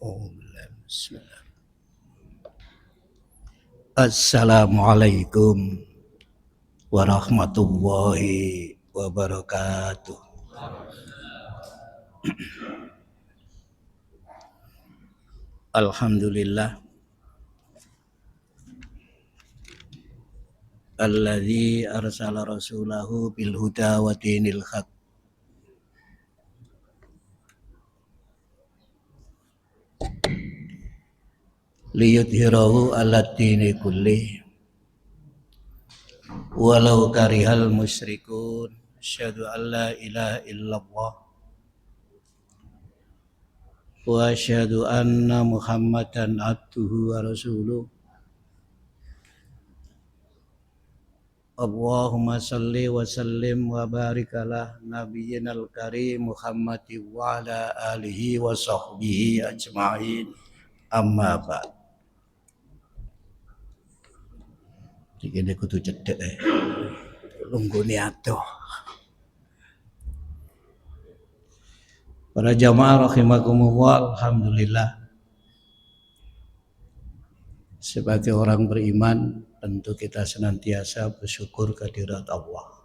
Bismillah. Assalamualaikum warahmatullahi wabarakatuh. Alhamdulillah alladzi arsala rasulahu bil huda wa dinil haq liyudhhirahu 'ala dini kulli walau karihal musyrikun. Asyhadu an la ilaha illallah wa asyhadu anna Muhammadan abduhu wa rasuluh. Allahumma salli wa sallim wa barik ala nabiyyinal karim Muhammadin wa ala alihi wa sahbihi ajma'in. Amma ba'd. Iki nek kudu cedhek lunggune adoh. Para jamaah rahimakumullah, alhamdulillah. Sebagai orang beriman, tentu kita senantiasa bersyukur kehadirat Allah.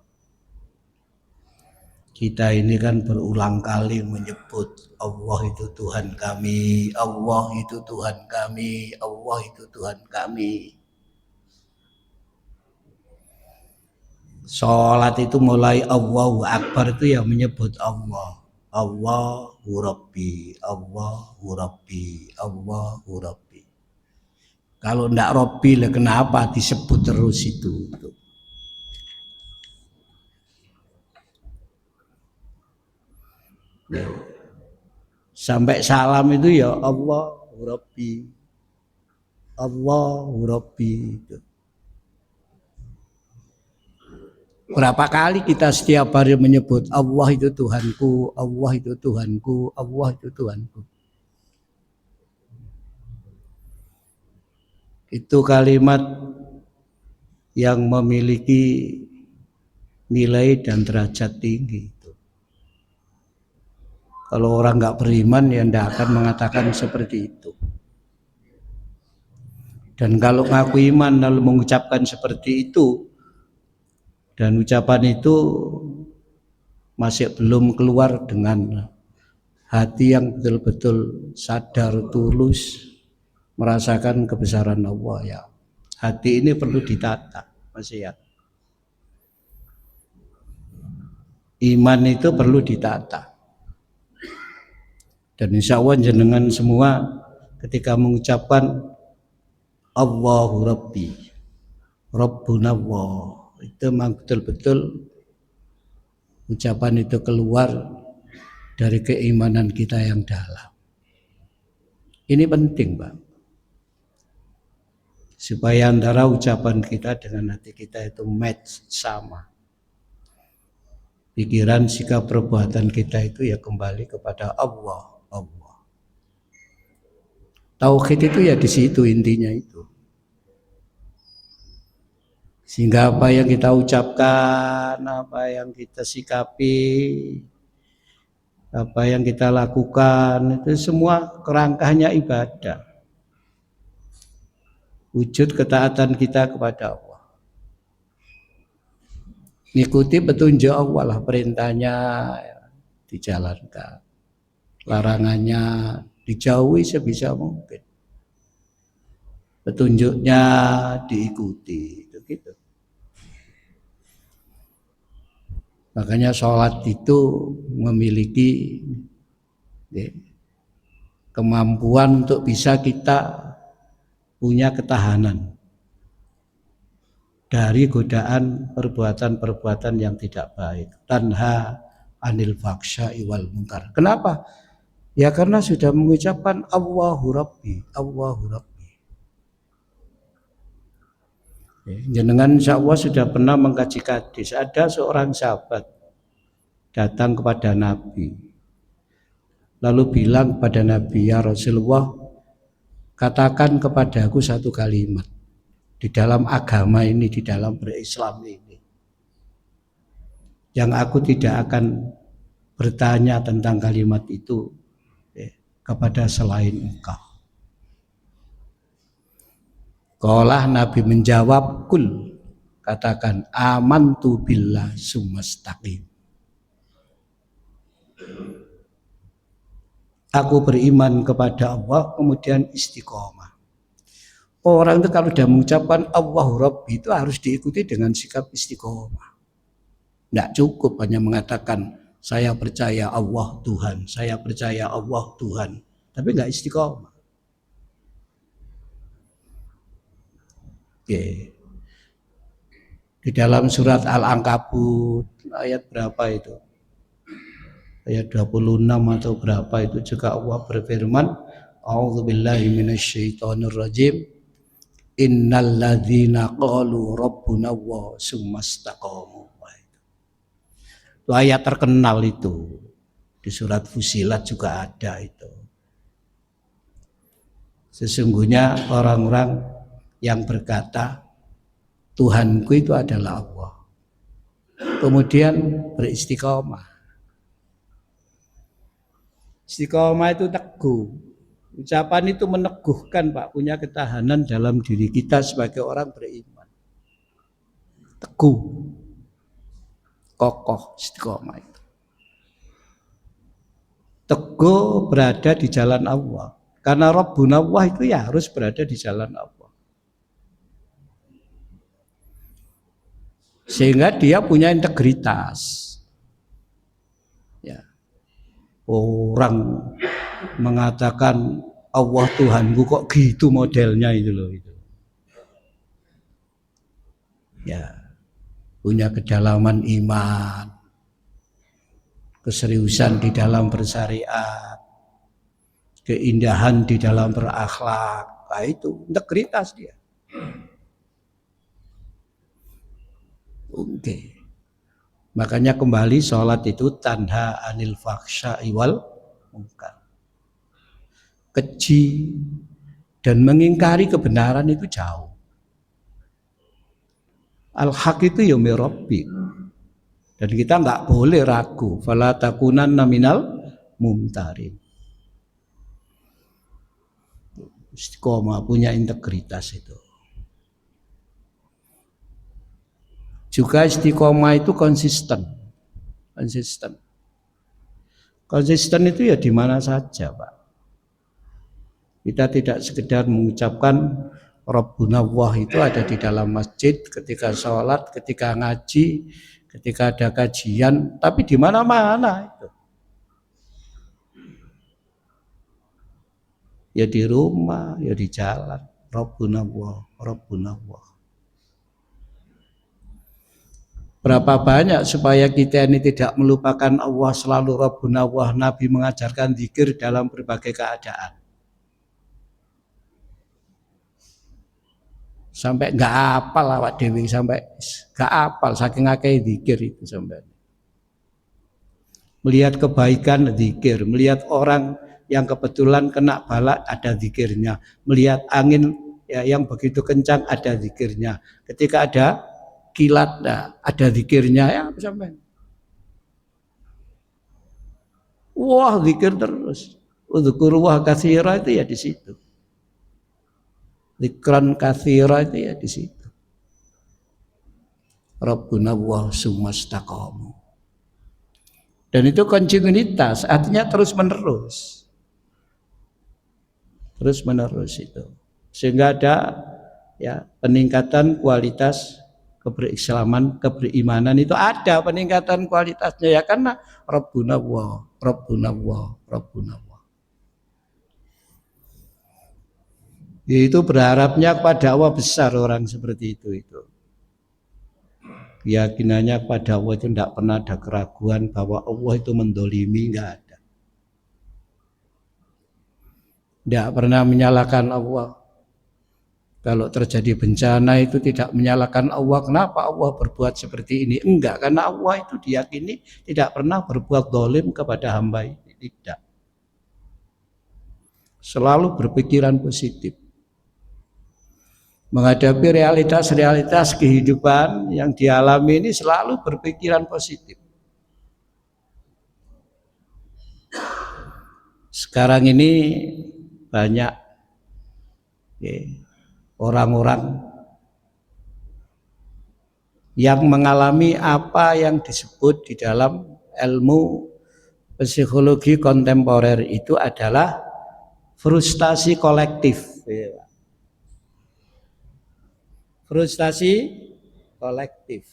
Kita ini kan berulang kali menyebut Allah itu Tuhan kami, Allah itu Tuhan kami, Allah itu Tuhan kami. Salat itu mulai Allahu Akbar itu ya menyebut Allah. Allahu Rabbi, Allahu Rabbi, Allahu Rabbi. Kalau ndak Rabbi lah kenapa disebut terus itu? Ya. Sampai salam itu ya Allahu Rabbi, Allahu Rabbi. Itu. Berapa kali kita setiap hari menyebut Allah itu Tuhanku, Allah itu Tuhanku, Allah itu Tuhanku. Itu kalimat yang memiliki nilai dan derajat tinggi. Kalau orang nggak beriman ya tidak akan mengatakan seperti itu. Dan kalau ngaku iman lalu mengucapkan seperti itu, dan ucapan itu masih belum keluar dengan hati yang betul-betul sadar tulus merasakan kebesaran Allah ya. Hati ini perlu ditata, masih ya. Iman itu perlu ditata. Dan insya Allah jenengan semua ketika mengucapkan Allahu Rabbi, Rabbuna Allah, itu memang betul-betul ucapan itu keluar dari keimanan kita yang dalam. Ini penting, Bang. Supaya antara ucapan kita dengan hati kita itu match, sama. Pikiran, sikap, perbuatan kita itu ya kembali kepada Allah. Allah. Tauhid itu ya di situ intinya itu. Sehingga apa yang kita ucapkan, apa yang kita sikapi, apa yang kita lakukan, itu semua kerangkanya ibadah. Wujud ketaatan kita kepada Allah. Ngikuti petunjuk Allah lah, perintahnya dijalankan. Larangannya dijauhi sebisa mungkin. Petunjuknya diikuti. Gitu. Makanya sholat itu memiliki kemampuan untuk bisa kita punya ketahanan dari godaan perbuatan-perbuatan yang tidak baik. Tanha anil faksya'i wal munkar. Kenapa? Ya karena sudah mengucapkan Allahu Rabbi, Allahu Rabbi. Jenengan insya Allah sudah pernah mengkaji hadis. Ada seorang sahabat datang kepada Nabi, lalu bilang kepada Nabi, ya Rasulullah, katakan kepadaku satu kalimat di dalam agama ini, di dalam berislam ini, yang aku tidak akan bertanya tentang kalimat itu kepada selain Engkau. Qala Nabi menjawab, kul, katakan amantu billah sumastaqim. Aku beriman kepada Allah, kemudian istiqomah. Orang itu kalau sudah mengucapkan Allahu Rabbi itu harus diikuti dengan sikap istiqomah. Tidak cukup hanya mengatakan saya percaya Allah Tuhan, saya percaya Allah Tuhan, tapi nggak istiqomah. Oke. Di dalam surat Al-Ankabut ayat berapa itu? Ayat 26 atau berapa itu juga Allah berfirman, A'udzubillahi minasyaitonirrajim. Innal ladzina qalu rabbuna Allah tsumastaqamu. Itu ayat terkenal itu. Di surat Fusilat juga ada itu. Sesungguhnya orang-orang yang berkata Tuhanku itu adalah Allah, kemudian beristiqomah. Istiqomah itu teguh. Ucapan itu meneguhkan, Pak, punya ketahanan dalam diri kita sebagai orang beriman. Teguh, kokoh istiqomah itu. Teguh berada di jalan Allah. Karena Rabbuna Allah itu ya harus berada di jalan Allah. Sehingga dia punya integritas. Ya. Orang mengatakan Allah Tuhanku kok gitu modelnya itu loh itu. Ya. Punya kedalaman iman, keseriusan di dalam bersyariat, keindahan di dalam berakhlak. Nah, itu integritas dia. Oke. Makanya kembali sholat itu tanha anil fakhsya'i wal munkar. Keji dan mengingkari kebenaran itu jauh. Al-haq itu ya mirabbi. Dan kita nggak boleh ragu. Fala takunanna minal mumtarin. Istiqomah punya integritas itu. Juga istiqomah itu konsisten. Konsisten itu ya di mana saja, Pak. Kita tidak sekedar mengucapkan Rabbuna Allah itu ada di dalam masjid, ketika sholat, ketika ngaji, ketika ada kajian, tapi di mana-mana itu. Ya di rumah, ya di jalan. Rabbuna Allah, Rabbuna Allah. Berapa banyak supaya kita ini tidak melupakan Allah, selalu Rabbuna Allah. Nabi mengajarkan zikir dalam berbagai keadaan. Sampai nggak hafal awak dewi, sampai nggak hafal saking akeh zikir itu sampai. Melihat kebaikan zikir, melihat orang yang kebetulan kena bala ada zikirnya, melihat angin ya, yang begitu kencang ada zikirnya. Ketika ada kilat ada zikirnya ya sampai. Wah, zikir terus. Udzkurullah katsira itu ya di situ. Zikran katsira itu ya di situ. Rabbuna Allah sumastaqamu. Dan itu kontinuitas, artinya terus menerus. Terus menerus itu. Sehingga ada ya peningkatan kualitas keberislaman, keberimanan itu ada peningkatan kualitasnya ya karena Rabbuna Allah, Rabbuna Allah, Rabbuna Allah. Itu berharapnya kepada Allah besar orang seperti itu. Keyakinannya kepada Allah itu tidak pernah ada keraguan bahwa Allah itu mendolimi, enggak ada. Tidak pernah menyalahkan Allah. Kalau terjadi bencana itu tidak menyalahkan Allah. Kenapa Allah berbuat seperti ini? Enggak, karena Allah itu diyakini tidak pernah berbuat zalim kepada hamba ini. Tidak. Selalu berpikiran positif. Menghadapi realitas-realitas kehidupan yang dialami ini selalu berpikiran positif. Sekarang ini banyak orang-orang yang mengalami apa yang disebut di dalam ilmu psikologi kontemporer itu adalah frustasi kolektif. Frustasi kolektif.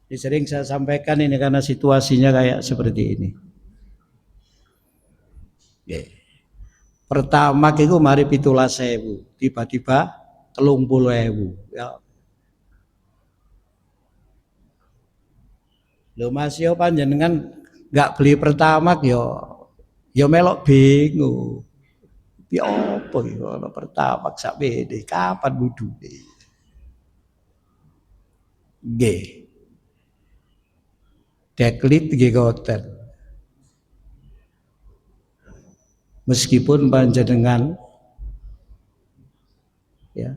Ini sering saya sampaikan ini karena situasinya kayak seperti ini. Pertama itu mari 17.000, tiba-tiba 30.000. Ya. Lho Mas yo panjenengan nggak beli pertamax yo melok bingung. Piye apa iki ana pertamax sak pede kapan wudune. Nggih. Deklit nggih ngoten. Meskipun panjenengan ya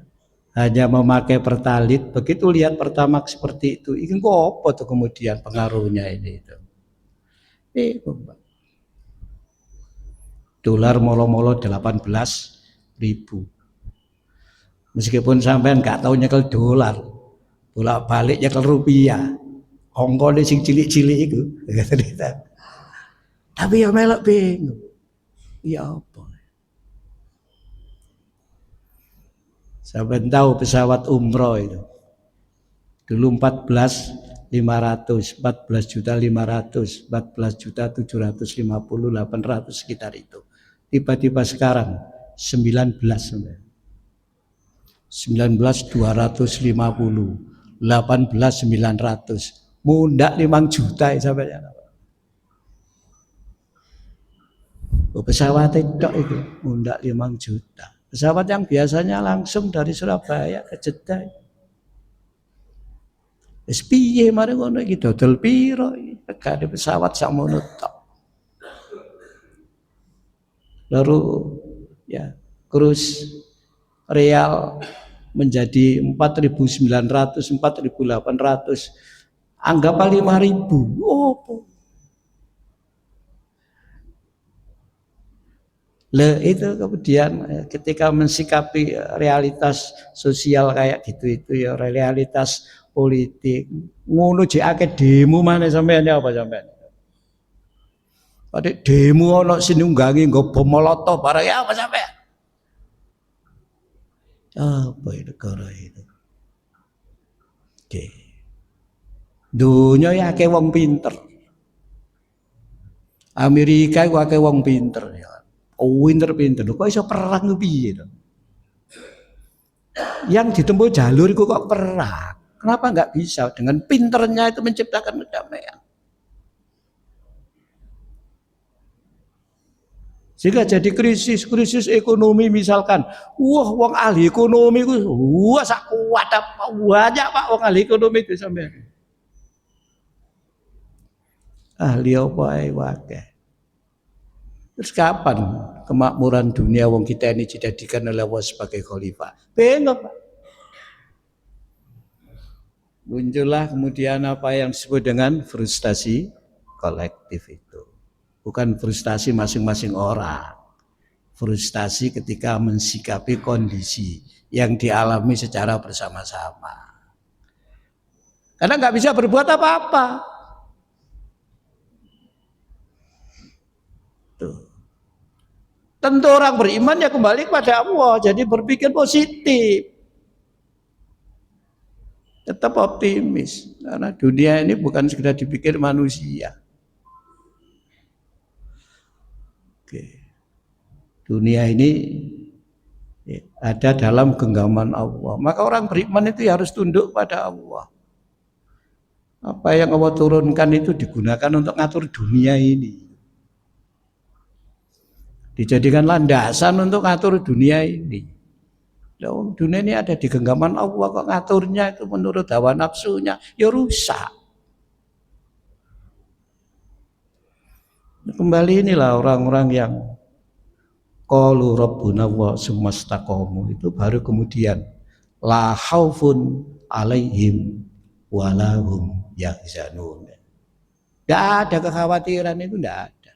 hanya memakai pertalit, begitu lihat pertamax seperti itu, ini kok apa tuh kemudian pengaruhnya ini itu. Dolar molo-molo 18.000. Meskipun sampean nggak tahu nyekel dolar, bolak-balik nyekel rupiah, Hongkong sing cilik-cilik itu, tapi ya melok bingung, ya apa? Sampai tahu pesawat umroh itu dulu 14.500, 14.500, 14.750, 800 sekitar itu. Tiba-tiba sekarang 19.250, 18.900, mundak 5 juta sampai pesawat itu mundak 5 juta. Pesawat yang biasanya langsung dari Surabaya ke Jeddah. Wis piye mari ngono iki dodol piro iki? Regane pesawat sakmono tok. Lalu ya kurs real menjadi 4.900, 4.800. Anggap 5.000. Oh. Itu kemudian ketika mensikapi realitas sosial kayak gitu itu ya realitas politik ngono jek akeh demo maneh sampean apa sampean. Padahal demo ana sing nunggangi nggo bom molotov barang ya apa sampean. Apa itu negara itu? Oke. Dunia ya akeh wong pinter. Amerika iku akeh wong pinter ya. Pinter-pinter, kok iso perang piye to? Yang ditempuh jalur itu kok perang. Kenapa nggak bisa dengan pinternya itu menciptakan kedamaian? Sehingga jadi krisis ekonomi misalkan, wong ahli ekonomi itu, sak kuat apa banyak Pak wong ahli ekonomi itu sampai. Ahli apa ae wae. Terus kapan kemakmuran dunia wong kita ini dijadikan oleh Allah sebagai khalifah? Bingung Pak. Muncullah kemudian apa yang disebut dengan frustasi kolektif itu. Bukan frustasi masing-masing orang. Frustasi ketika mensikapi kondisi yang dialami secara bersama-sama. Karena nggak bisa berbuat apa-apa. Tuh. Tentu orang beriman ya kembali kepada Allah, jadi berpikir positif, tetap optimis, karena dunia ini bukan sekedar dipikir manusia. Oke. Dunia ini ada dalam genggaman Allah, maka orang beriman itu harus tunduk pada Allah. Apa yang Allah turunkan itu digunakan untuk ngatur dunia ini. Dijadikan landasan untuk ngatur dunia ini. Dunia ini ada di genggaman Allah, kok ngaturnya itu menurut hawa nafsunya, ya rusak. Kembali inilah orang-orang yang qalu rabbuna wa sumastaqamu itu baru kemudian la khaufun alaihim walahum yahzanun. Tidak ada kekhawatiran itu, tidak ada.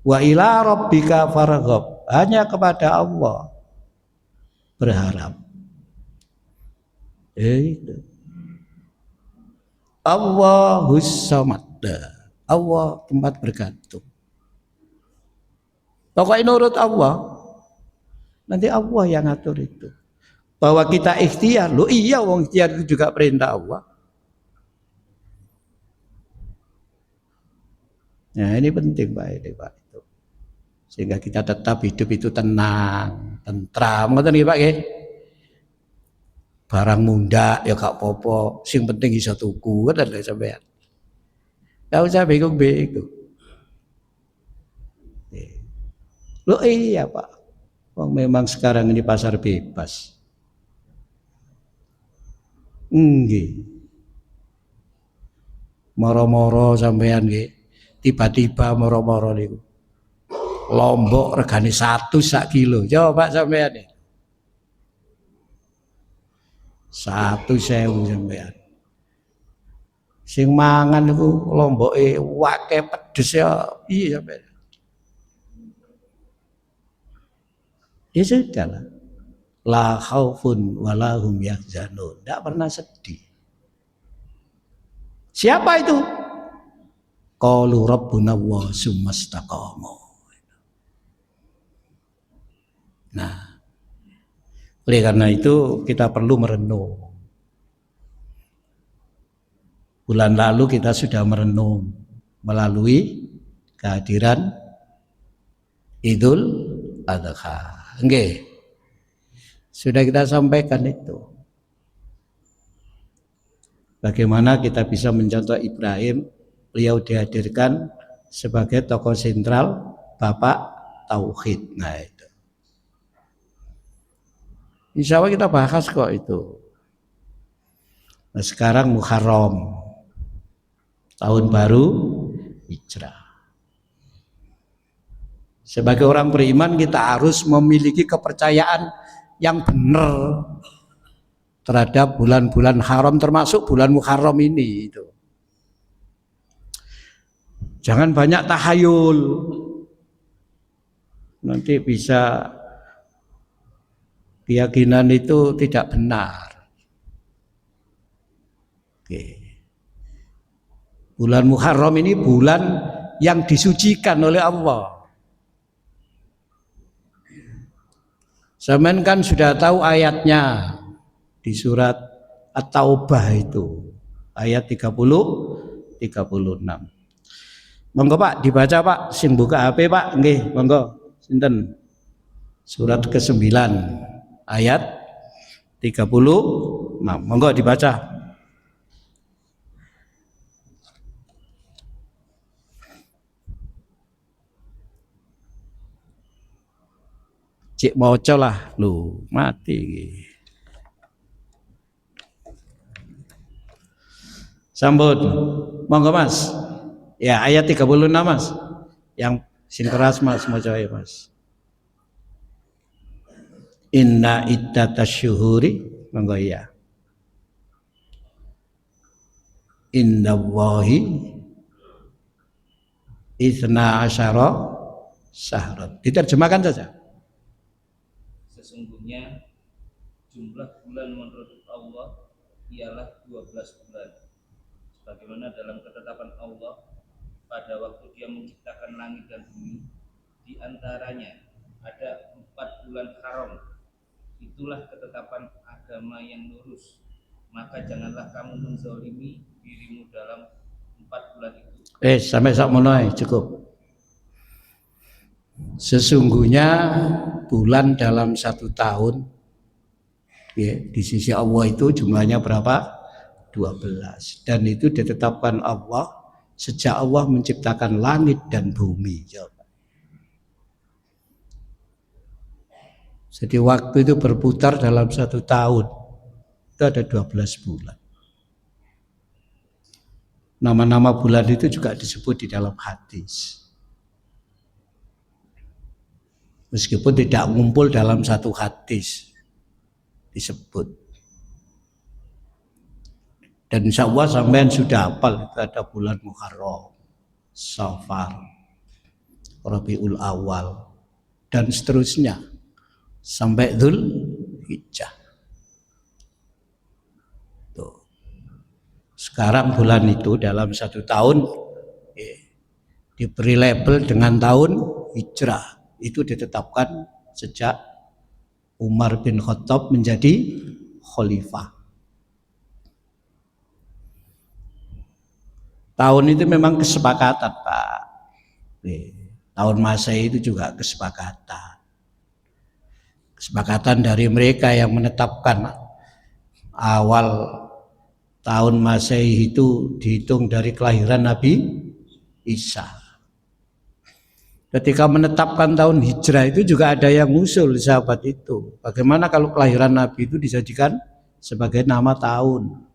Wa ila rabbika farghab, hanya kepada Allah berharap. Itu. Allahus samad. Allah tempat bergantung. Pokoknya nurut Allah, nanti Allah yang ngatur itu. Bahwa kita ikhtiar, lo iya wong ikhtiar itu juga perintah Allah. Nah ini penting Pak ini Pak itu. Sehingga kita tetap hidup itu tenang, tentram, ngoten nggih Pak nggih. Barang munda ya gak apa-apa, sing penting iso tuku kan lho sampean. Gak usah bingung-bingung. Lo iya Pak, wong memang sekarang ini pasar bebas. Nggih. Moro-moro sampean nggih, tiba-tiba moro-moro niku. Lombok regane 1 sak kilo. Coba Pak sampean nih. 1.000 sampean. Sing mangan niku lomboke wake pedes ya piye sampean. Ya sudah lah. La khaufun wala hum yahzanun. Tidak pernah sedih. Siapa itu? Qalu rabbuna wa summastaqamu. Nah, oleh karena itu kita perlu merenung. Bulan lalu kita sudah merenung melalui kehadiran Idul Adha. Nggih. Sudah kita sampaikan itu. Bagaimana kita bisa mencontoh Ibrahim, beliau dihadirkan sebagai tokoh sentral Bapak Tauhid. Nah itu. Insya Allah kita bahas kok itu. Nah sekarang Muharram, tahun baru Hijrah. Sebagai orang beriman kita harus memiliki kepercayaan yang benar terhadap bulan-bulan haram termasuk bulan Muharram ini itu. Jangan banyak tahayul. Nanti bisa keyakinan itu tidak benar. Oke. Bulan Muharram ini bulan yang disucikan oleh Allah. Zaman kan sudah tahu ayatnya di surat At-Taubah itu ayat 30 36. Monggo Pak dibaca Pak, sing buka HP Pak, nggih monggo sinten. Surat ke-9 ayat 36. Monggo dibaca. Cik maca lah lho, mati. Sambut. Monggo Mas. Ya, ayat 36 Mas. Yang sing keras Mas maca ya Mas. Inna iddatasyuhuri monggo ya. Inna wahi isna asyara syahran. Diterjemahkan saja. Sesungguhnya jumlah bulan menurut Allah ialah 12 bulan. Sebagaimana dalam ketetapan Allah pada waktu Dia menciptakan langit dan bumi, di antaranya ada 4 bulan haram. Itulah ketetapan agama yang lurus. Maka janganlah kamu menzalimi dirimu dalam 4 bulan itu. Sampai sak menawa cukup. Sesungguhnya bulan dalam 1 tahun ya, di sisi Allah itu jumlahnya berapa? 12. Dan itu ditetapkan Allah sejak Allah menciptakan langit dan bumi. Jadi waktu itu berputar dalam 1 tahun. Itu ada 12 bulan. Nama-nama bulan itu juga disebut di dalam hadis. Meskipun tidak ngumpul dalam 1 hadis disebut. Dan insya Allah sampean sudah hafal itu ada bulan Muharram, Safar, Rabiul Awal, dan seterusnya sampai Dzulhijjah. Tuh. Sekarang bulan itu dalam 1 tahun diberi label dengan tahun Hijrah. Itu ditetapkan sejak Umar bin Khattab menjadi khalifah. Tahun itu memang kesepakatan, Pak. Tahun Masehi itu juga kesepakatan. Kesepakatan dari mereka yang menetapkan awal tahun Masehi itu dihitung dari kelahiran Nabi Isa. Ketika menetapkan tahun Hijrah itu juga ada yang ngusul sahabat itu. Bagaimana kalau kelahiran Nabi itu dijadikan sebagai nama tahun?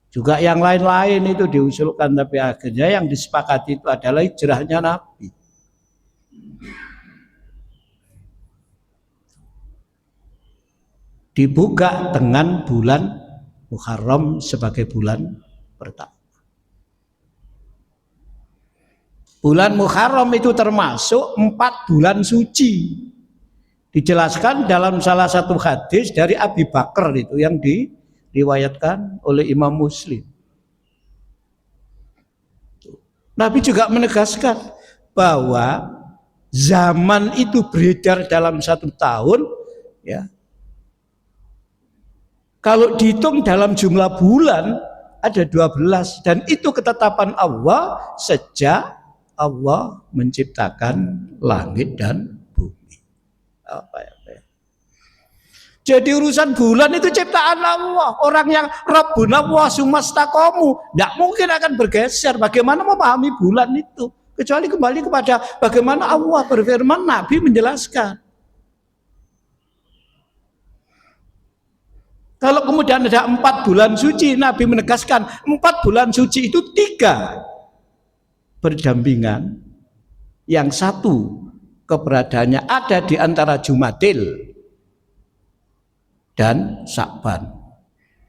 Juga yang lain-lain itu diusulkan, tapi akhirnya yang disepakati itu adalah hijrahnya Nabi. Dibuka dengan bulan Muharram sebagai bulan pertama. Bulan Muharram itu termasuk 4 bulan suci. Dijelaskan dalam salah satu hadis dari Abi Bakar itu yang diriwayatkan oleh Imam Muslim. Nabi juga menegaskan bahwa zaman itu beredar dalam 1 tahun, ya. Kalau dihitung dalam jumlah bulan ada 12, dan itu ketetapan Allah sejak Allah menciptakan langit dan bumi. Jadi urusan bulan itu ciptaan Allah. Orang yang Rabbuna wa sumastaqamu tidak mungkin akan bergeser. Bagaimana memahami bulan itu? Kecuali kembali kepada bagaimana Allah berfirman, Nabi menjelaskan. Kalau kemudian ada 4 bulan suci, Nabi menegaskan 4 bulan suci itu 3 berdampingan. Yang 1 keberadaannya ada di antara Jumadil dan Sya'ban.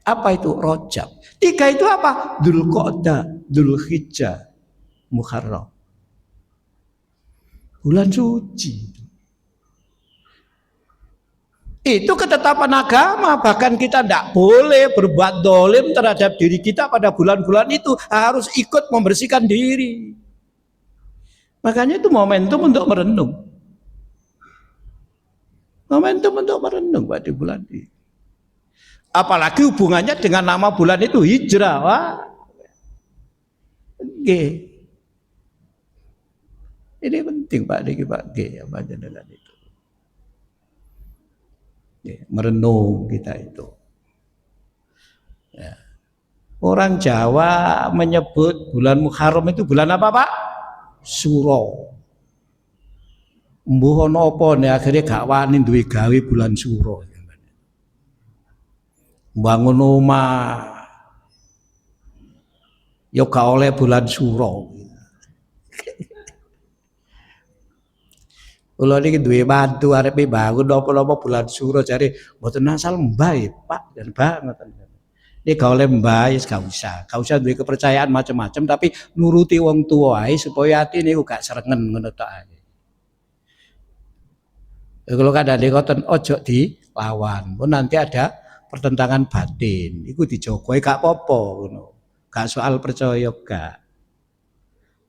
Apa itu? Rajab. 3 itu apa? Dzulqa'dah, Dzulhijjah, Muharram. Bulan suci. Itu ketetapan agama, bahkan kita tidak boleh berbuat dolim terhadap diri kita pada bulan-bulan itu, harus ikut membersihkan diri. Makanya itu momentum untuk merenung. Momentum untuk merenung Pak di bulan ini. Apalagi hubungannya dengan nama bulan itu Hijrah. Wah. Ini penting Pak di Pak apa dengan itu. Merenung kita itu. Ya. Orang Jawa menyebut bulan Muharram itu bulan apa Pak? Suro. Mbuh ana apa nek akhire gak wani duwe gawe bulan Suro. Bangun omah ya gak oleh bulan Suro. Kula niki duwe mantu arepe bangun napa-napa bulan Suro jare mboten asal mbah Pak dan banget. Nek gak oleh mbah wis gak usah duwe kepercayaan macam-macam, tapi nuruti wong tuwa ae supaya ati niku gak serengen ngono tok ae. Kalau kadang ngoten ojo dilawan, pun nanti ada pertentangan batin. Iku dijogoi gak apa-apa ngono. Gak soal percaya gak.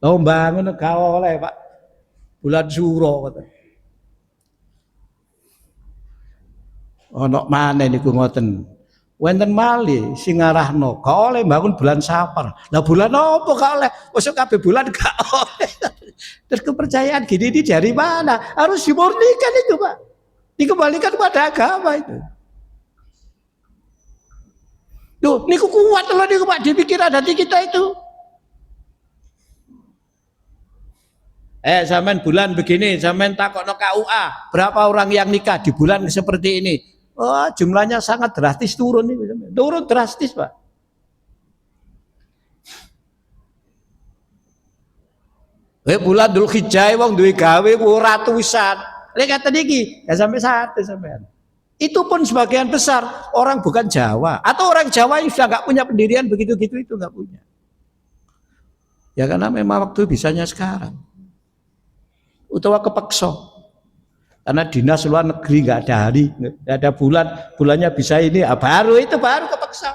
Lho bangun gak oleh Pak. Bulan Suro ngoten. Ana maneh niku ngoten. Wonten malih sing ngarahno gak oleh bangun bulan Safar. Lah bulan apa gak oleh? Wis kabeh bulan gak oleh. Terus kepercayaan gini ini dari mana? Harus dimurnikan itu Pak. Dikembalikan pada agama itu. Loh, niku kuat loh niku Pak di pikiran hati kita itu. Sampean bulan begini, sampean takokno KUA, berapa orang yang nikah di bulan seperti ini? Oh, jumlahnya sangat drastis turun nih, turun drastis Pak. Bulan Dzulhijjah wong duwe gawe ratusan. Lek kata niki, ya sampai 1 sampean. Itu pun sebagian besar orang bukan Jawa atau orang Jawa yang sudah nggak punya pendirian begitu-gitu itu nggak punya. Ya karena memang waktu bisanya sekarang. Utawa kepeksa. Karena dinas luar negeri nggak ada hari, nggak ada bulan, bulannya bisa ini, baru kepeksa.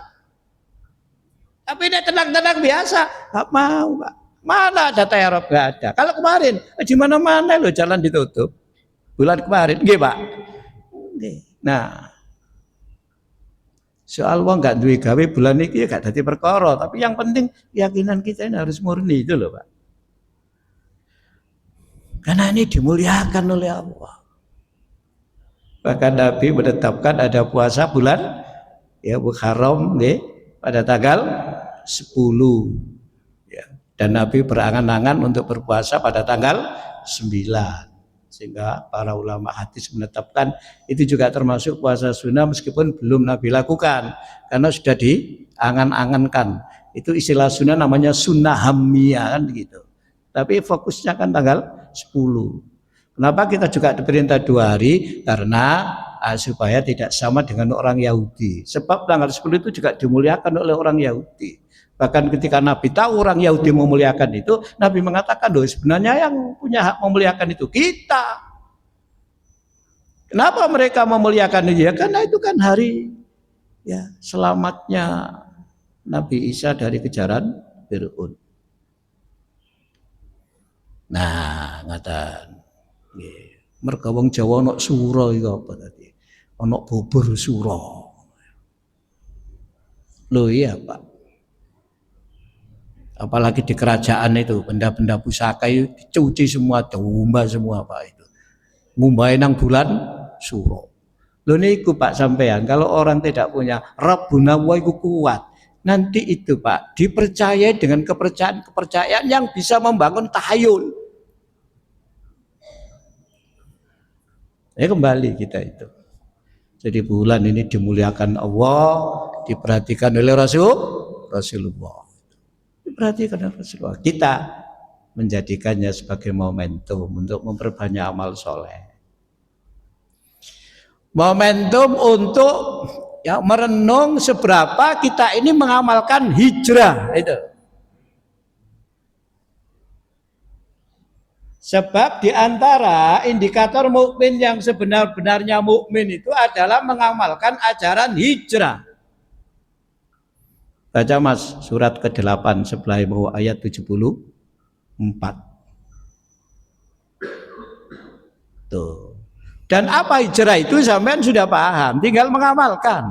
Tapi ini tenang-tenang biasa, nggak mau Pak. Mana data Eropa nggak ada. Kalau kemarin di mana-mana loh jalan ditutup. Bulan kemarin, nggih Pak. Nah, soal wong nggak duwe gawe bulan ini ya gak dadi perkara, tapi yang penting keyakinan kita ini harus murni itu loh Pak. Karena ini dimuliakan oleh Allah. Bahkan Nabi menetapkan ada puasa bulan ya Muharram pada tanggal 10 ya. Dan Nabi berangan-angan untuk berpuasa pada tanggal 9, sehingga para ulama hadis menetapkan itu juga termasuk puasa sunnah meskipun belum Nabi lakukan karena sudah diangan-angankan. Itu istilah sunnah namanya sunnah hamiyah kan gitu. Tapi fokusnya kan tanggal 10. Kenapa kita juga diperintah 2 hari? Karena supaya tidak sama dengan orang Yahudi. Sebab tanggal 10 itu juga dimuliakan oleh orang Yahudi. Bahkan ketika Nabi tahu orang Yahudi memuliakan itu, Nabi mengatakan, loh sebenarnya yang punya hak memuliakan itu kita. Kenapa mereka memuliakan itu? Ya karena itu kan hari ya selamatnya Nabi Isa dari kejaran Fir'aun. Nah, ngatan. Mergo wong Jawa ana sura iki apa tadi? Ana bubur sura. Loh iya, Pak. Apalagi di kerajaan itu, benda-benda pusaka itu dicuci semua, diumbah semua Pak itu. Ngumbahin nang bulan suro. Lho niku Pak sampean, kalau orang tidak punya Rabbuna wa iku kuat. Nanti itu Pak, dipercayai dengan kepercayaan yang bisa membangun tahayul. Ya kembali kita itu. Jadi bulan ini dimuliakan Allah, diperhatikan oleh Rasulullah. Diperhatikan oleh Rasulullah. Kita menjadikannya sebagai momentum untuk memperbanyak amal soleh. Momentum untuk ya merenung seberapa kita ini mengamalkan hijrah itu. Sebab di antara indikator mukmin yang sebenar-benarnya mukmin itu adalah mengamalkan ajaran hijrah. Baca Mas surat ke-8 sebelah bawah ayat 74. Tuh. Dan apa hijrah itu sampean sudah paham, tinggal mengamalkan.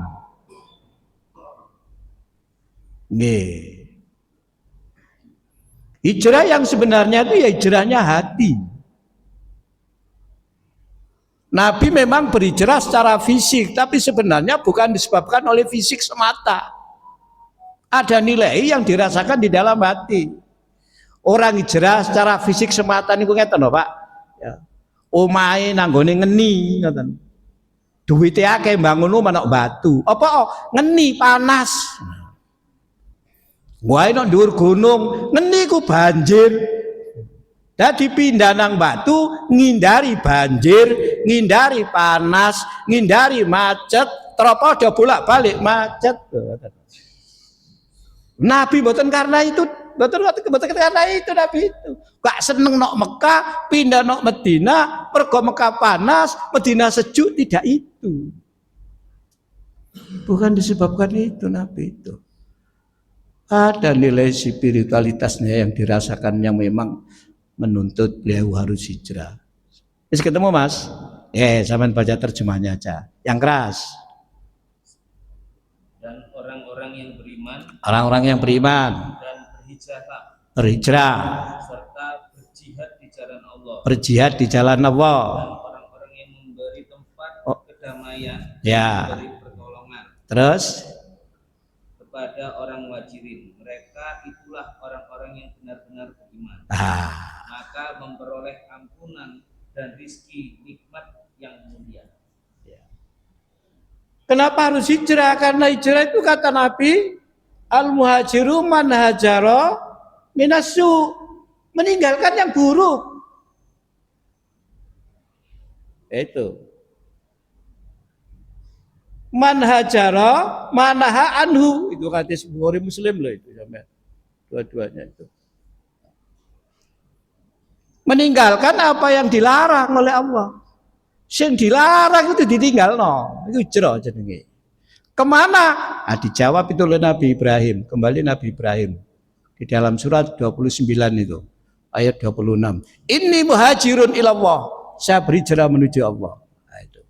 Nggih. Hijrah yang sebenarnya itu ya hijrahnya hati. Nabi memang berhijrah secara fisik, tapi sebenarnya bukan disebabkan oleh fisik semata. Ada nilai yang dirasakan di dalam hati. Orang hijrah secara fisik semata niku ngeten lho, Pak. Ya. Omahe nanggone ngeni ngoten. Duwite akeh bangun omah batu. Apa ngeni panas. Wae nang dhuwur gunung, ngeni ku banjir. Dadi pindah nang batu, ngindari banjir, ngindari panas, ngindari macet, padha bolak-balik macet. Nabi mboten karena itu, mboten karena itu Nabi itu. Gak seneng nok Mekah, pindah nok Madinah, mergo Mekah panas, Madinah sejuk, tidak itu. Bukan disebabkan itu Nabi itu. Ada nilai spiritualitasnya yang dirasakan yang memang menuntut beliau harus hijrah. Bisa ketemu Mas? Sampean baca terjemahnya aja. Yang keras. Dan orang-orang yang beriman. Orang-orang yang beriman. Dan berhijrah. Serta berjihad di jalan Allah. Berjihad di jalan Allah. Dan orang-orang yang memberi tempat kedamaian. Ya. Memberi pertolongan. Terus? Kepada orang muhajirin, mereka itulah orang-orang yang benar-benar beriman. Maka memperoleh ampunan dan rizki nikmat yang mulia. Kenapa harus hijrah? Karena hijrah itu kata Nabi, al-muhajiru man hajara minasu, meninggalkan yang buruk. Itu. Man hajara manaha anhu, itu hadis Bukhari Muslim loh itu sampai dua-duanya itu. meninggalkan apa yang dilarang oleh Allah. Yang dilarang itu ditinggal, no. Itu hijrah jenenge. Kemana? Ah, dijawab itu oleh Nabi Ibrahim. Kembali Nabi Ibrahim di dalam surat 29 itu ayat 26. Inni muhajirun ilallah. Saya berhijrah menuju Allah. Nah, itu.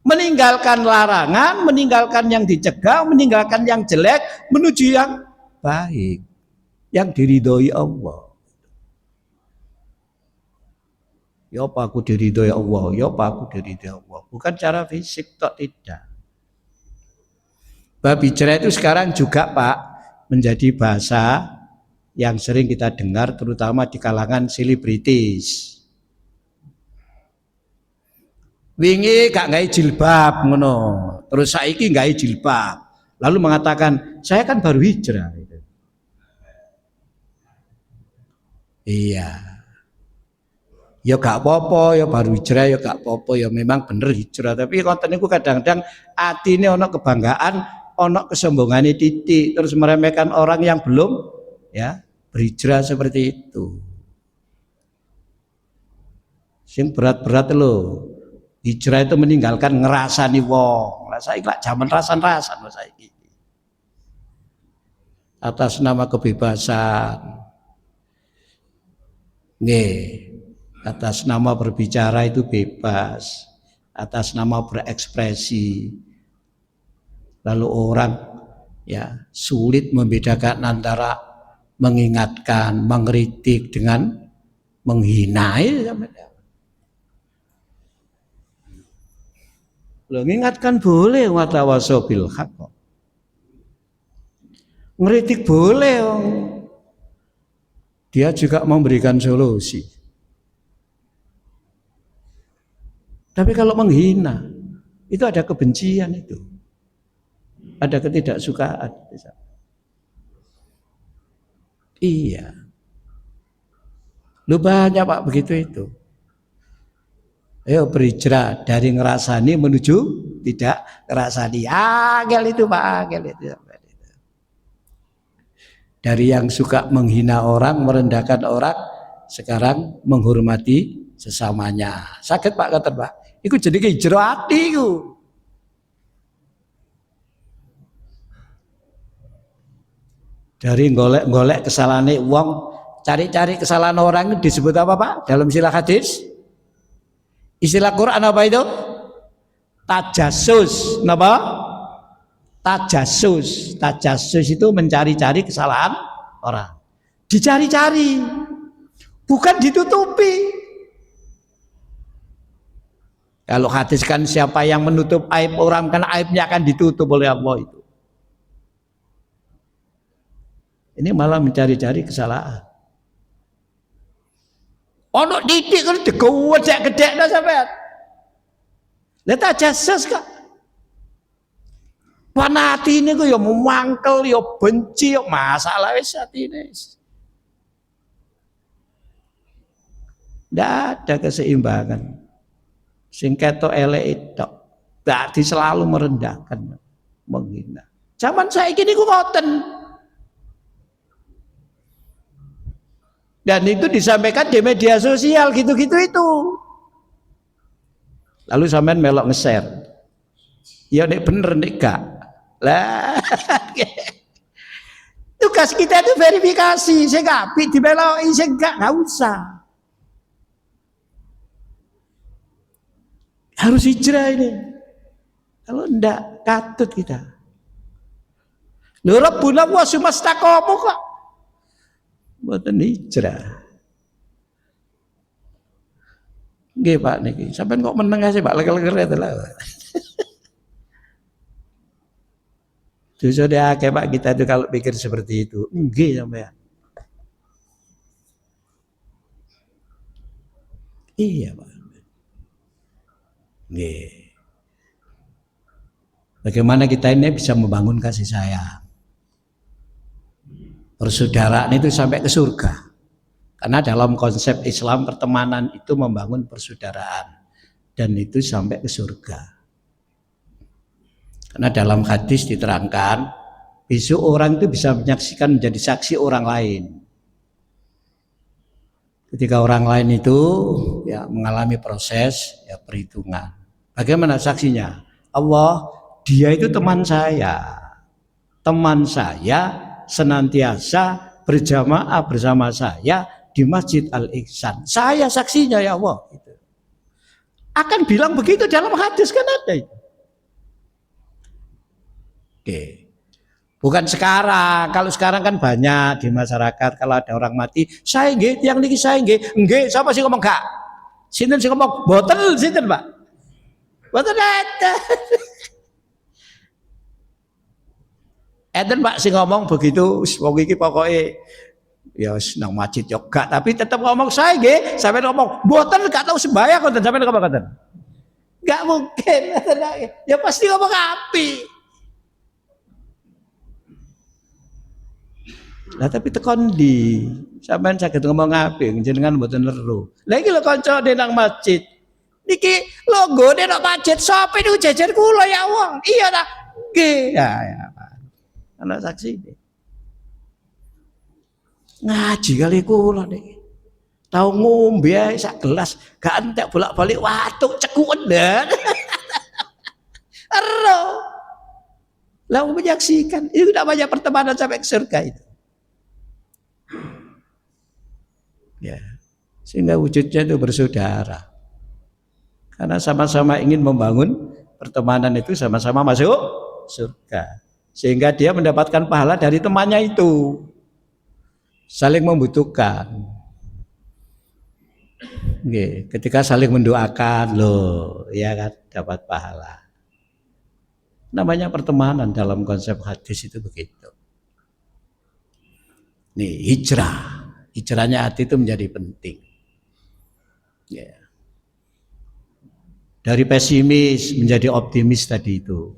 Meninggalkan larangan, meninggalkan yang dicegah, meninggalkan yang jelek, menuju yang baik, yang diridhoi Allah. Ya apa aku diridhoi Allah, ya apa aku diridhoi Allah. Bukan cara fisik tok, tidak. Bab hijrah itu sekarang juga Pak menjadi bahasa yang sering kita dengar terutama di kalangan selebritis. Wingi gak gawe jilbab ngono, terus saiki gawe jilbab. Lalu mengatakan, "Saya kan baru hijrah." Iya. Ya gak apa-apa, ya baru hijrah ya gak apa-apa, ya memang bener hijrah. Tapi konten itu kadang-kadang atine ono kebanggaan, ono kesombongane titik, terus meremehkan orang yang belum ya berhijrah seperti itu. Sing berat-berat loh. Hijrah itu meninggalkan ngerasani wong. Lah saiki lak jaman rasan-rasan saiki. Atas nama kebebasan. Nggih. Atas nama berbicara itu bebas, atas nama berekspresi. Lalu orang ya sulit membedakan antara mengingatkan, mengkritik dengan menghina. Loh, mengingatkan boleh, watawasau bil haq. Ngeritik boleh, dia juga memberikan solusi. Tapi kalau menghina, itu ada kebencian itu. Ada ketidaksukaan. Iya. Lu banyak Pak begitu itu. Ayo berhijrah dari ngerasani menuju tidak ngerasani. Angel itu Pak, angel itu. Dari yang suka menghina orang, merendahkan orang, sekarang menghormati sesamanya. Sakit Pak kata Pak. Iku jadi hijrah ati iku. Dari golek-golek kesalahane wong, cari-cari kesalahan orang itu disebut apa Pak? Dalam istilah hadis? Istilah Quran apa itu? Tajassus. Napa? Tajassus. Tajassus itu mencari-cari kesalahan orang. Dicari-cari. Bukan ditutupi. Kalau hadis kan siapa yang menutup aib orang kan aibnya akan ditutup oleh Allah itu. Ini malah mencari-cari kesalahan. Ono titik kan digedek-gedekno sampean. Lah tajassus kok. Panati ini kok ya memangkel, ya benci, ya masalah wis atine. Ndak ada keseimbangan. Sing ketok elek tok. Berarti selalu merendahkan, menghina. Zaman saiki niku ngoten. Dan itu disampaikan di media sosial gitu-gitu itu. Lalu sampean melok nge-share. Ya nek bener nek gak. Lah. Tugas kita itu verifikasi, sing apik dimeloki, sing gak usah. Harus hijrah ini. Kalau enggak katut kita. Lho Rabbuna wa sumastaqamu kok. Mboten hijrah. Nggih Pak niki. Sampeyan kok meneng ae Pak leker-leker itu lah. Dosa akeh Pak kita itu kalau pikir seperti itu. Nggih sampeyan. Iya Pak. Nggih. Bagaimana kita ini bisa membangun kasih sayang? Persaudaraan itu sampai ke surga. Karena dalam konsep Islam pertemanan itu membangun persaudaraan dan itu sampai ke surga. Karena dalam hadis diterangkan besok orang itu bisa menyaksikan menjadi saksi orang lain. Ketika orang lain itu ya mengalami proses ya perhitungan. Bagaimana saksinya? Allah, dia itu teman saya. Teman saya senantiasa berjamaah bersama saya di Masjid Al-Ihsan. Saya saksinya ya Allah. Akan bilang begitu dalam hadis kan ada itu. Oke. Bukan sekarang. Kalau sekarang kan banyak di masyarakat kalau ada orang mati, saya nggih, tiang niki saya nggih, sapa sing ngomong gak? Sinten sing ngomong? Boten sinten, Pak? Boten ada. Eden Pak sing ngomong begitu, wong iki pokoke ya nang masjid yo gak, tapi tetap ngomong saya nggih, sampeyan ngomong mboten gak tau sembahyang konten sampeyan ngomong konten. Gak mungkin. Ya pasti ngomong api. Lah tapi tekon di sampean saged ngomong api jenengan mboten weruh. Lah iki lho kancane nang masjid. Niki longgone nang masjid sapa niku jejer kula ya wong. Iya ta? Nggih. Ya ya. Ana saksi ini. Ngaji kali kula niki. Tahu ngombe sak gelas, gak entek bolak-balik watuk cekuken dan. Ero. Lah menyaksikan, itu namanya pertemanan sampai ke surga itu. Ya. Sehingga wujudnya itu bersaudara. Karena sama-sama ingin membangun pertemanan itu sama-sama masuk surga. Sehingga dia mendapatkan pahala dari temannya itu. Saling membutuhkan. Oke, ketika saling mendoakan loh, ya kan dapat pahala. Namanya pertemanan dalam konsep hadis itu begitu. Nih hijrah, hijrahnya hati itu menjadi penting. Ya. Dari pesimis menjadi optimis tadi itu.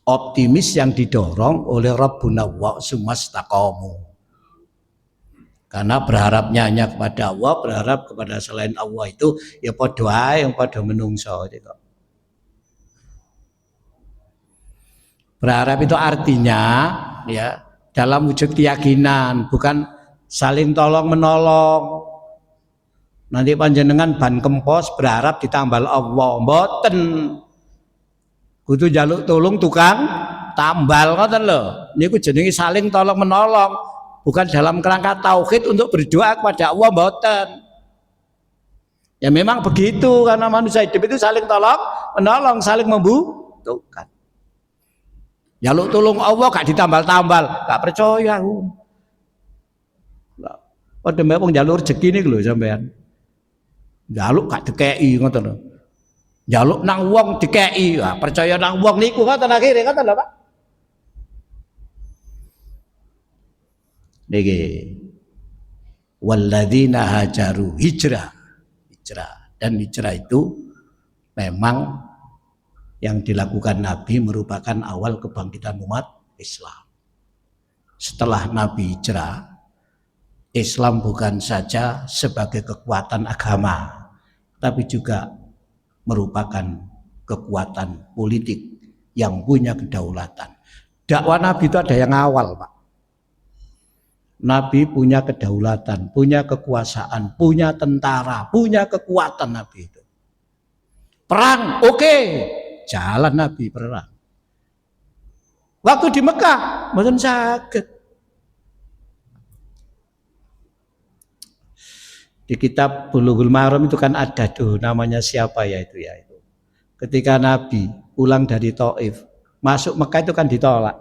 Optimis yang didorong oleh Rabbuna wa sumastaqamu. Karena berharapnya hanya kepada Allah, berharap kepada selain Allah itu ya padha ae yang padha menungso gitu. Berharap itu artinya ya dalam wujud keyakinan, bukan saling tolong menolong. Nanti panjenengan ban kempos berharap ditambal Allah, mboten. Kudu njaluk tulung tukang tambal ngoten lho. Niku jenenge saling tolong menolong, bukan dalam kerangka tauhid untuk berdoa kepada Allah, mboten. Ya memang begitu karena manusia hidup itu saling tolong menolong, saling membutuhkan. Njaluk tulung Allah gak ditambal-tambal, gak percaya aku. Padha mek wong njaluk rezeki niku lho sampean. Njaluk gak dikeki ngoten lho. Njaluk nang wong dikeki, wah percaya nang wong niku ngoten akhire ngoten lho Pak. Niki walladzina hajaru hijrah dan hijrah itu memang yang dilakukan Nabi merupakan awal kebangkitan umat Islam. Setelah Nabi hijrah, Islam bukan saja sebagai kekuatan agama, tapi juga merupakan kekuatan politik yang punya kedaulatan. Dakwah Nabi itu ada yang awal, Pak. Nabi punya kedaulatan, punya kekuasaan, punya tentara, punya kekuatan Nabi itu. Perang, oke. Jalan Nabi perang. Waktu di Mekah, mboten saged. Di kitab Bulughul Maram itu kan ada tuh namanya siapa ya itu ya itu. Ketika Nabi pulang dari Thaif, masuk Mekah itu kan ditolak.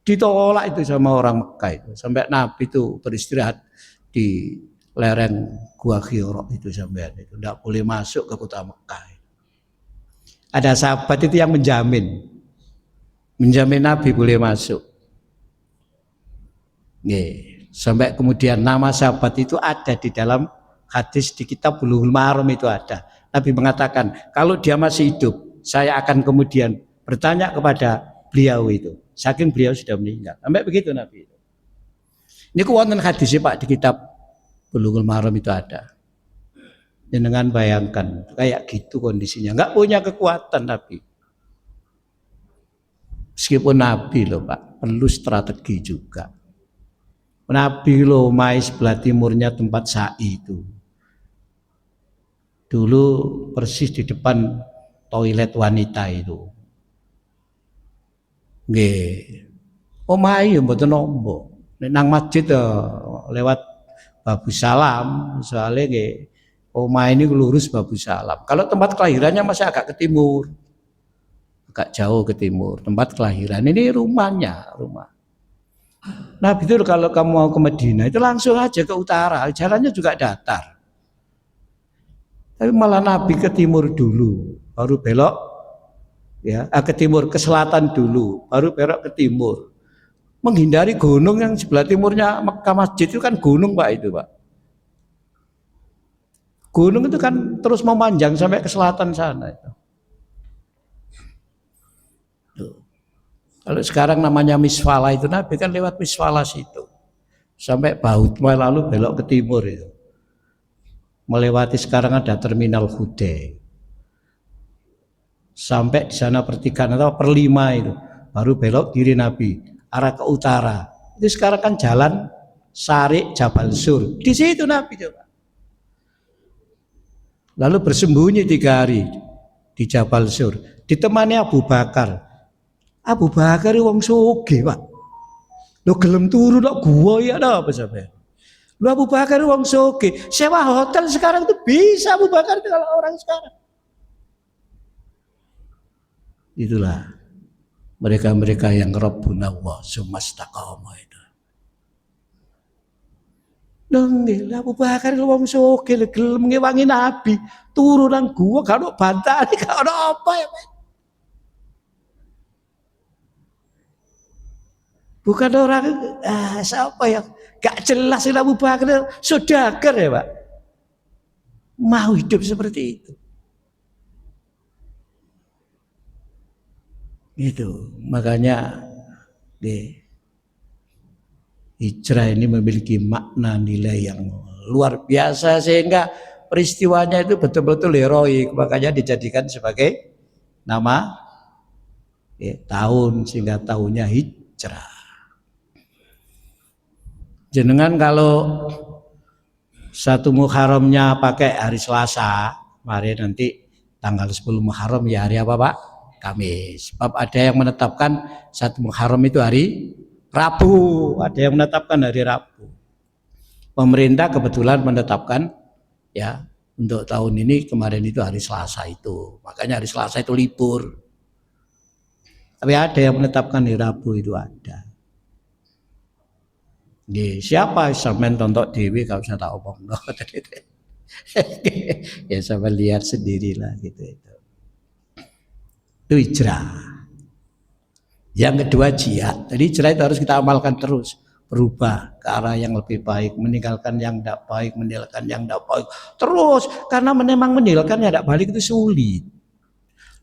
Ditolak itu sama orang Mekah itu. Sampai Nabi itu beristirahat di lereng Gua Hira itu sampai itu. Tidak boleh masuk ke kota Mekah. Ada sahabat itu yang menjamin Nabi boleh masuk. Nih, sampai kemudian nama sahabat itu ada di dalam hadis di kitab Bulughul Maram itu ada. Nabi mengatakan kalau dia masih hidup, saya akan kemudian bertanya kepada beliau itu. Saking beliau sudah meninggal. Sampai begitu Nabi itu. Ini wonten hadisnya Pak di kitab Bulughul Maram itu ada. Dengan bayangkan kayak gitu kondisinya, nggak punya kekuatan Nabi. Meskipun Nabi loh Pak, perlu strategi juga. Nabi lo mai sebelah timurnya tempat sa'i itu. Dulu persis di depan toilet wanita itu. Nggih. Omahe ya mboten nampa. Nek nang masjid lewat Babu Salam, soalnya nggih omahe ini lurus Babu Salam. Kalau tempat kelahirannya masih agak ke timur. Agak jauh ke timur. Tempat kelahiran ini rumahnya, rumah. Nabi itu kalau kamu mau ke Madinah itu langsung aja ke utara, jalannya juga datar. Tapi malah Nabi ke timur dulu, baru belok ya, ke timur, ke selatan dulu, baru belok ke timur. Menghindari gunung yang sebelah timurnya Mekah Masjid itu kan gunung Pak itu Pak. Gunung itu kan terus memanjang sampai ke selatan sana itu. Tuh. Kalau sekarang namanya Miswala itu Nabi kan lewat Miswala situ. Sampai Baut lalu belok ke timur itu. Melewati sekarang ada terminal Hude. Sampai di sana pertigaan atau perlima itu. Baru belok kiri Nabi. Arah ke utara. Itu sekarang kan jalan Sarik Jabal Sur. Di situ Nabi coba. Lalu bersembunyi 3 hari di Jabal Sur. Ditemani Abu Bakar. Abu Bakar wong sugih, Pak. Lo gelem turu nek gua ya apa sampean. Lo Abu Bakar wong sugih. Sewa hotel sekarang itu bisa Abu Bakar itu kalau orang sekarang. Itulah mereka-mereka yang Rabbuna Allah sumastaqama itu. Nggih, Abu Bakar wong sugih gelem ngewangi Nabi, turu nang gua gak ono bantah, gak ono apa ya, Pak. Bukan orang siapa ya? Gak jelas Abu Bakar saudagar ya, Pak. Mau hidup seperti itu. Gitu. Makanya hijrah ini memiliki makna nilai yang luar biasa sehingga peristiwanya itu betul-betul heroik, makanya dijadikan sebagai nama tahun sehingga tahunnya hijrah. Jenengan kalau 1 Muharramnya pakai hari Selasa, mari nanti tanggal 10 Muharram ya hari apa Pak? Kamis. Sebab ada yang menetapkan 1 Muharram itu hari Rabu, ada yang menetapkan hari Rabu. Pemerintah kebetulan menetapkan ya untuk tahun ini kemarin itu hari Selasa itu, makanya hari Selasa itu libur. Tapi ada yang menetapkan hari Rabu itu ada. Siapa sampean tonton dewi gak usah tak omong. Ya sampai lihat sendirilah gitu itu. Itu hijrah. Yang kedua jihad. Jadi hijrah itu harus kita amalkan terus, berubah ke arah yang lebih baik, meninggalkan yang tidak baik, meninggalkan yang tidak baik. Terus karena memang meninggalkan yang tidak baik itu sulit.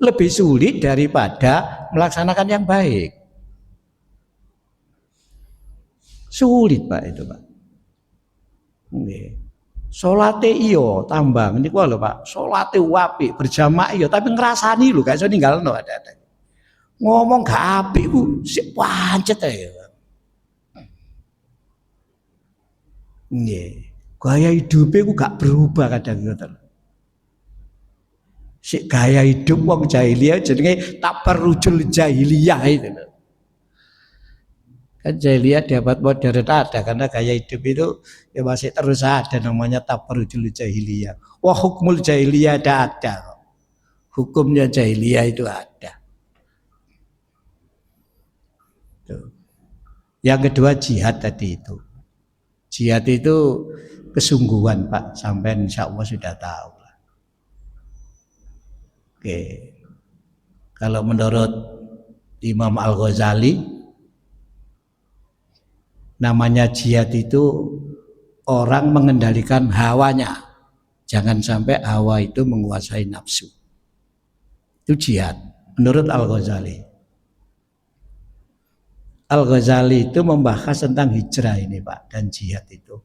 Lebih sulit daripada melaksanakan yang baik. Sulit Pak itu Pak. Nggih. Salate iya tambang niku lho Pak. Salate apik berjamaah iya tapi ngrasani lho gak iso ninggalno ada. Ngomong gak apik ku sik pancet ae. Nggih. Gaya hidupe ku gak berubah kadang ngoten. Sik gaya hidup wong jahiliyah jenenge tabarrujul jahiliyah itu lho. Kan jahiliyah di abad modern ada karena gaya hidup itu ya masih terus ada namanya tabarrujul jahiliyah. Wah hukmul jahiliyah ada. Hukumnya jahiliyah itu ada. Tuh. Yang kedua jihad tadi itu. Jihad itu kesungguhan Pak, sampai insya Allah sudah tahu. Oke. Kalau menurut Imam Al-Ghazali namanya jihad itu orang mengendalikan hawanya. Jangan sampai hawa itu menguasai nafsu. Itu jihad menurut Al-Ghazali. Al-Ghazali itu membahas tentang hijrah ini Pak dan jihad itu.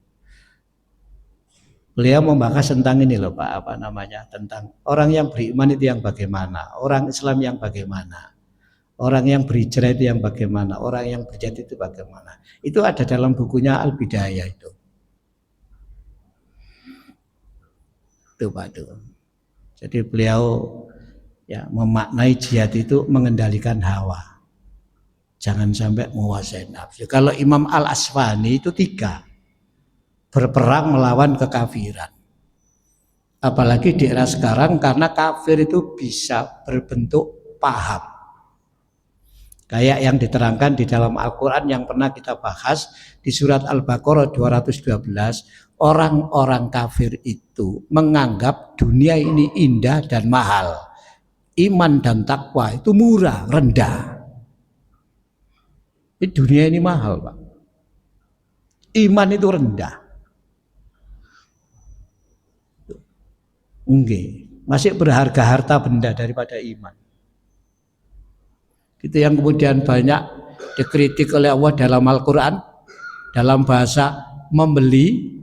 Beliau membahas tentang ini loh Pak, tentang orang yang beriman itu yang bagaimana, orang Islam yang bagaimana. Orang yang berhijrah itu yang bagaimana? Orang yang berjihad itu bagaimana? Itu ada dalam bukunya Al-Bidayah itu. Itu Pak itu. Jadi beliau ya memaknai jihad itu mengendalikan hawa. Jangan sampai menguasai nafsu. Kalau Imam Al-Asfahani itu 3. Berperang melawan kekafiran. Apalagi di era sekarang karena kafir itu bisa berbentuk paham. Kayak yang diterangkan di dalam Al-Quran yang pernah kita bahas di surat Al-Baqarah 212, orang-orang kafir itu menganggap dunia ini indah dan mahal. Iman dan takwa itu murah, rendah. Dunia ini mahal, Pak. Iman itu rendah. Enggak, masih berharga harta benda daripada iman. Itu yang kemudian banyak dikritik oleh Allah dalam Al-Quran dalam bahasa membeli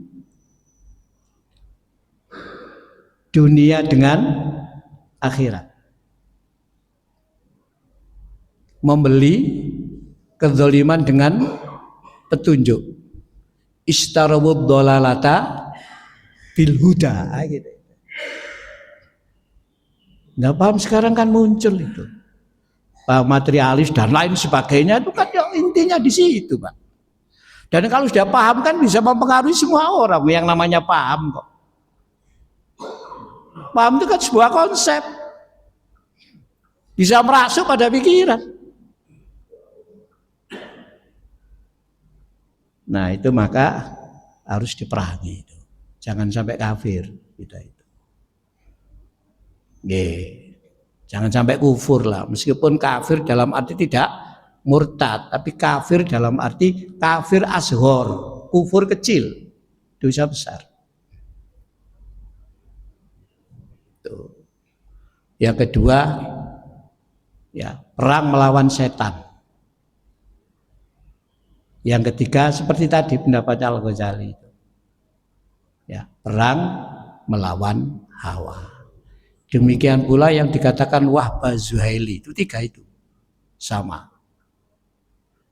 dunia dengan akhirat, membeli kezaliman dengan petunjuk, istarawud dolalata bil huda gitu. Nggak paham sekarang kan muncul itu materialis dan lain sebagainya, itu kan ya intinya di situ, Pak. Dan kalau sudah paham kan bisa mempengaruhi semua orang yang namanya paham kok. Paham itu kan sebuah konsep, bisa merasuk pada pikiran. Nah itu maka harus diperangi itu. Jangan sampai kafir kita itu. Jangan sampai kufur lah, meskipun kafir dalam arti tidak murtad, tapi kafir dalam arti kafir ashor, kufur kecil, dosa besar. Tuh. Yang kedua, ya perang melawan setan. Yang ketiga seperti tadi pendapatnya Al-Ghazali itu, ya perang melawan hawa. Demikian pula yang dikatakan Wahbah Zuhaili, itu 3 itu sama.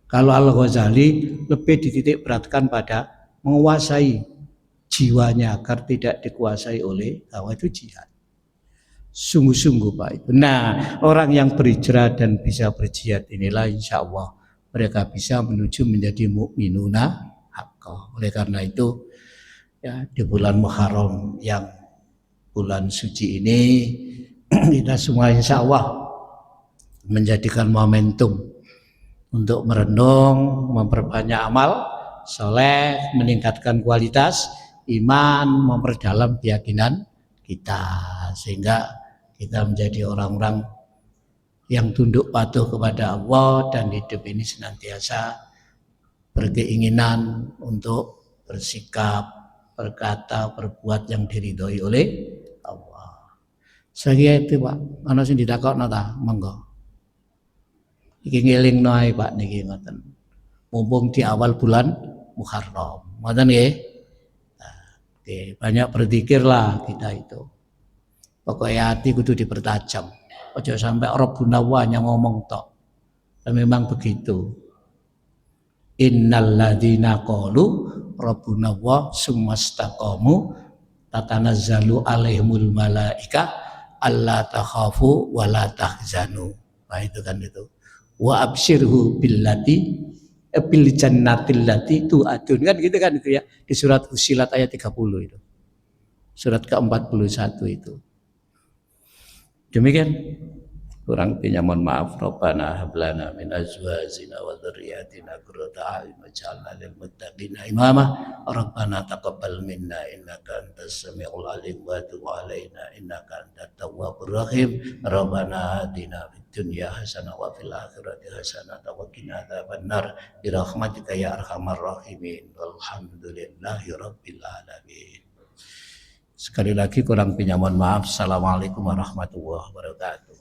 Kalau Al-Ghazali lebih dititik beratkan pada menguasai jiwanya agar tidak dikuasai oleh hawa, itu jihad. Sungguh-sungguh Pak itu. Nah, orang yang berhijrah dan bisa berjihad inilah insya Allah mereka bisa menuju menjadi mukminuna haqqah. Oleh karena itu ya di bulan Muharram yang bulan suci ini kita semua insya Allah menjadikan momentum untuk merenung, memperbanyak amal soleh, meningkatkan kualitas iman, memperdalam keyakinan kita, sehingga kita menjadi orang-orang yang tunduk patuh kepada Allah dan hidup ini senantiasa berkeinginan untuk bersikap, berkata, berbuat yang diridhoi oleh Allah. Saya itu Pak, ana sing ditakokno ta, monggo. Iki ngelingno ae Pak niki ngoten. Mumpung di awal bulan Muharram. Ngoten nggih. Nah, oke, banyak berzikirlah kita itu. Pokoknya hati kudu dipertajam. Ojo sampai Rabbuna wa yang ngomong tok. Dan memang begitu. Innal ladzina qalu Rabbuna wa sumastaqamu tatanazzalu alaihimul malaika alla takhafu wa la tahzanu. Nah itu kan itu. Wa absyirhu billati bil jannatil lati tu'adun, kan gitu kan itu ya di surat Fussilat ayat 30 itu. Surat ke-41 itu. Demikian, kurang lebihnya mohon maaf. Rabbana hab lana min azwajina wa dzurriyyatina qurrata a'yun waj'alna lil muttaqina imama. Rabbana taqabbal minna innaka antas samiul alim wa tub 'alaina innaka antat tawwabur rahim. Rabbana atina fid dunya hasanah wa fil akhirati hasanah wa qina adzabannar bi rahmatika ya arhamar rahimin. Walhamdulillahi rabbil alamin. Sekali lagi kurang lebihnya mohon maaf. Assalamualaikum warahmatullahi wabarakatuh.